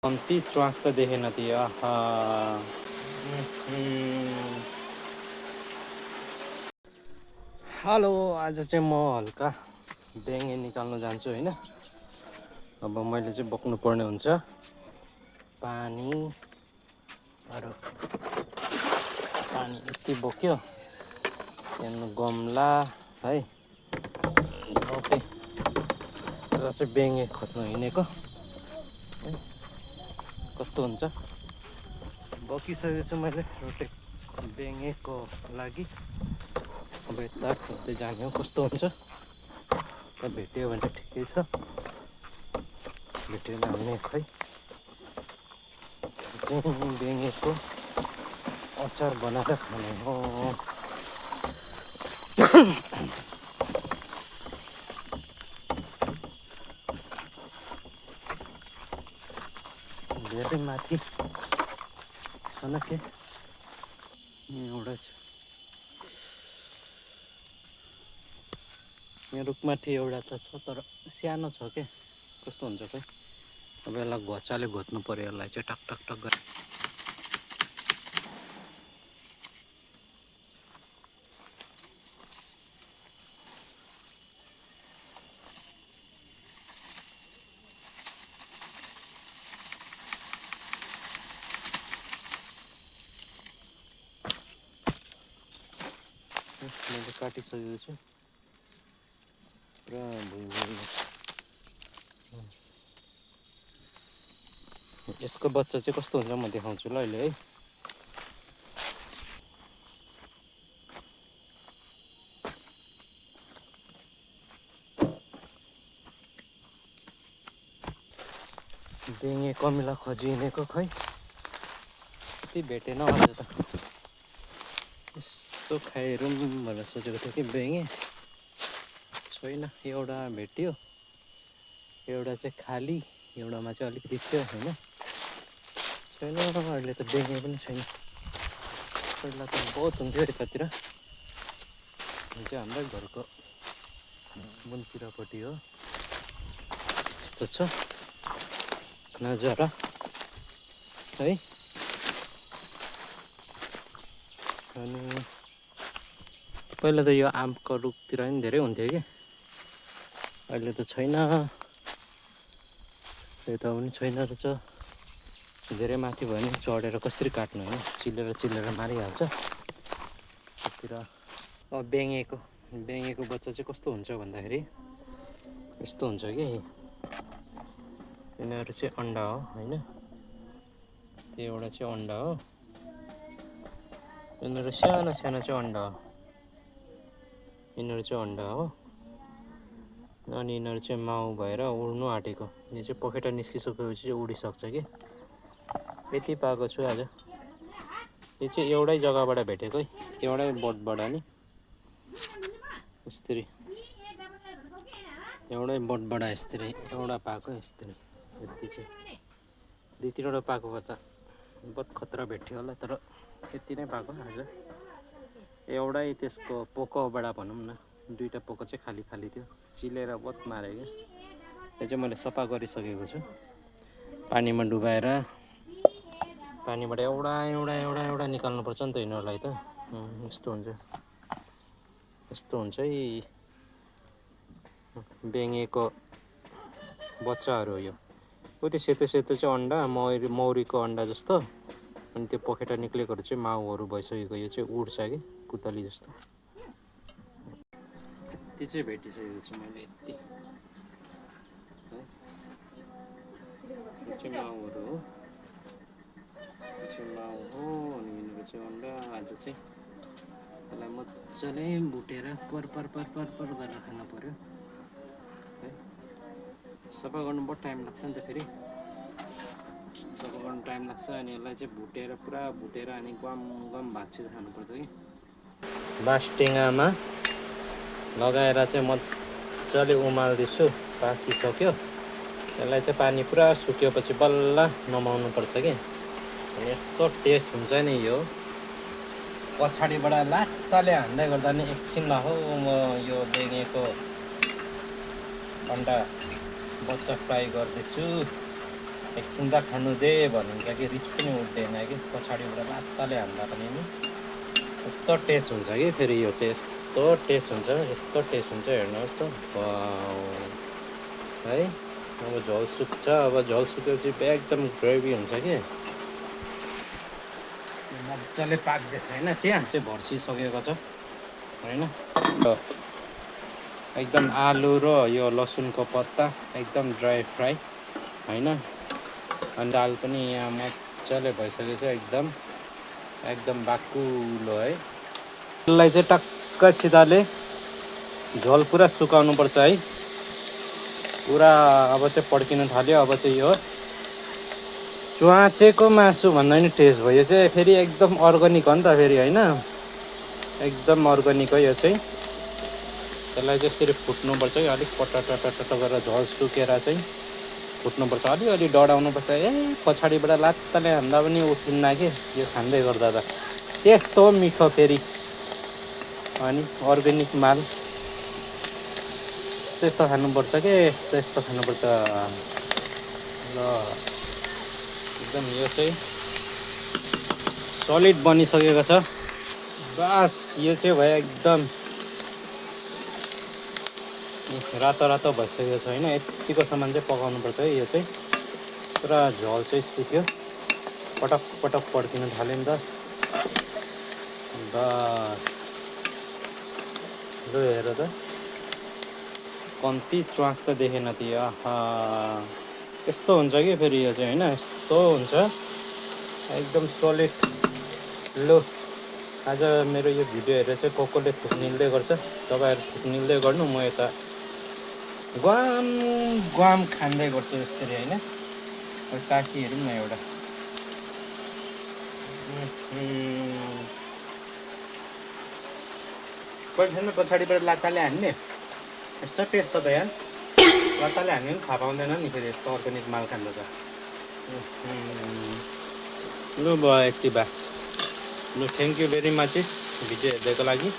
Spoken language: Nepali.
कम्ती च्वाक त देखेन त्यो। आहा हेलो, आज चाहिँ म हल्का बेङ्गे निकाल्न जान्छु होइन। अब मैले चाहिँ बोक्नु पर्ने हुन्छ पानी यति बोक्यो, त्यहाँदेखि गमला है। ओके, र चाहिँ बेङ्गे खोज्नु हिँडेको है, कस्तो हुन्छ। बोकिसकेको छु मैले रोटे बेङ्गेको लागि। अब यता खोज्दै जाने हो, कस्तो हुन्छ। भेट्यो भने चाहिँ ठिकै छ, भेटेन भने खै। चाहिँ बेङ्गेको अचार बनाएर खाने हो। धेरै माथि छैन के, एउटा छ यहाँ रुखमाथि एउटा त छ, तर सानो छ के, कस्तो हुन्छ खै। अब यसलाई घोचाले घोच्नु पर्यो, यसलाई चाहिँ टक टक टक गरेर। मैले काटिसकेको छु पुरा भुइँ। यसको बच्चा चाहिँ कस्तो हुन्छ म देखाउँछु ल अहिले है। बेङ्गे कमिला खोजी हिँडेको खै, कति भेटेन अझ त। यसो खाइहेरौँ भनेर सोचेको थिएँ कि बेङ्गे छैन। एउटा भेट्यो, एउटा चाहिँ खाली, एउटामा चाहिँ अलिकति थियो होइन। छैन अहिले त बेङ्गे पनि छैन। पहिला त बहुत हुन्थ्यो यतातिर, यो चाहिँ हाम्रै घरको मुनतिरपट्टि हो। यस्तो छ नजारा है। अनि पहिला त यो आमको रुखतिर पनि धेरै हुन्थ्यो कि, अहिले त छैन। यता पनि छैन रहेछ। धेरै माथि भयो भने चढेर कसरी काट्नु होइन, चिलेर मारिहाल्छ यतातिर। अब बेङ्गेको बच्चा चाहिँ कस्तो हुन्छ भन्दाखेरि यस्तो हुन्छ कि, यिनीहरू चाहिँ अन्डा हो होइन। त्यो एउटा चाहिँ अन्डा हो, यिनीहरू सानो सानो चाहिँ अन्डा हो। यिनीहरू चाहिँ अन्डा हो, अनि यिनीहरू चाहिँ माउ भएर उड्नु आँटेको। यो चाहिँ पखेटा निस्किसकेपछि चाहिँ उडिसक्छ कि। यति पाएको छु आज। यो चाहिँ एउटै जग्गाबाट भेटेको है, एउटै बोटबाट नि यसरी, एउटै बोटबाट यसरी एउटा पाएको यसरी। यति चाहिँ दुई तिनवटा पाएको भए त बहुत खतरा भेट्थ्यो होला, तर यति नै पाएको आज। एउटै त्यसको पोकोबाट भनौँ न, दुईवटा पोको चाहिँ खाली खाली थियो, चिलेर बहुत माऱ्यो क्या। यो चाहिँ मैले सफा गरिसकेको छु पानीमा डुबाएर। पानीबाट एउटा निकाल्नुपर्छ नि त यिनीहरूलाई त। यस्तो हुन्छ, यस्तो हुन्छ है बेङ्गेको बच्चाहरू। यो त्यो सेतो सेतो चाहिँ अन्डा, मौरीको अन्डा जस्तो। अनि त्यो पखेटा निक्लेकोहरू चाहिँ माउहरू भइसकेको। यो चाहिँ उड्छ कि पुतली जस्तो। यति चाहिँ भेटिसकेको छु मैले, यति चाहिँ माउहरू हो, माउ हो। अनि यिनीहरू चाहिँ अन्डा। आज चाहिँ यसलाई मजाले भुटेर पर गरेर खानु पर्यो है। सफा गर्नु बहुत टाइम लाग्छ नि त, फेरि सफा गर्नु टाइम लाग्छ। अनि यसलाई चाहिँ पुरा भुटेर अनि गम भाँचेर खानुपर्छ कि। बास्टेङामा लगाएर चाहिँ मजाले उमाल्दैछु, पाकिसक्यो। यसलाई चाहिँ पानी पुरा सुक्योपछि बल्ल नमाउनु पर्छ कि। अनि यस्तो टेस्ट हुन्छ नि यो। पछाडिबाट लात्ताले हान्दै गर्दा नि एकछिनमा हो म यो बेङ्गेको अन्डा बच्चा फ्राई गर्दैछु। एकछिन त खानु दे भनिन्छ कि रिस पनि उठ्दैन कि पछाडिबाट लात्ताले हान्दा पनि नि यस्तो टेस्ट हुन्छ कि फेरि यो चाहिँ यस्तो टेस्ट हुन्छ हेर्नुहोस् त वाउ है। अब झोल सुक्छ, अब झोल सुकेपछि एकदम ग्रेभी हुन्छ कि मजाले पाक्दैछ होइन। त्यहाँ चाहिँ भर्सिसकेको छ होइन। एकदम आलु र यो लसुनको पत्ता एकदम ड्राई फ्राई होइन। अनि दाल पनि यहाँ मजाले भइसकेको छ एकदम बाक्कुलो है। यसलाई चाहिँ टक्क सिधाले झोल पुरा सुकाउनुपर्छ है। पुरा अब चाहिँ पड्किन थाल्यो। अब चाहिँ यो च्वाचेको मासु भन्दा नि टेस्ट भयो। यो चाहिँ फेरि एकदम अर्ग्यानिक हो नि त फेरि होइन, एकदम अर्ग्यानिक हो यो चाहिँ। त्यसलाई चाहिँ यसरी फुट्नुपर्छ कि अलिक पटटटट गरेर झोल सुकेर चाहिँ फुट्नुपर्छ, अलिअलि डढाउनुपर्छ। पछाडिबाट लात्ताले हान्दा पनि उठिन्न कि यो खाँदै गर्दा त त्यस्तो मिठो फेरि। अनि अर्ग्यानिक माल यस्तो खानुपर्छ कि यस्तो खानुपर्छ ल। एकदम यो चाहिँ सलिड बनिसकेको छ। बस यो चाहिँ भयो एकदम रातो रातो भइसकेको छ होइन। यतिको सामान चाहिँ पकाउनुपर्छ है। यो चाहिँ पुरा झोल चाहिँ सुक्यो, पटक पटक पड्किन थाल्यो नि त। बस लु हेर त कम्ती च्वाक त देखेन त्यो। आहा यस्तो हुन्छ कि फेरि यो चाहिँ होइन, यस्तो हुन्छ एकदम सोलिड। लु आज मेरो यो भिडियो हेरेर चाहिँ कसले थुक निल्दै गर्छ तपाईँहरू थुक निल्दै गर्नु, म यता ग्वाम ग्वाम खाँदै गर्छु यसरी होइन। चाकी हेरौँ न एउटा छैन पछाडिबाट लात्ताले हान्ने यस्तो टेस्ट छ त यार। लात्ताले हान्ने पनि थाहा पाउँदैन नि फेरि यस्तो अर्ग्यानिक माल खाँदा त। लु भयो यति भए। लु thank you very much video हेर्दैको लागि।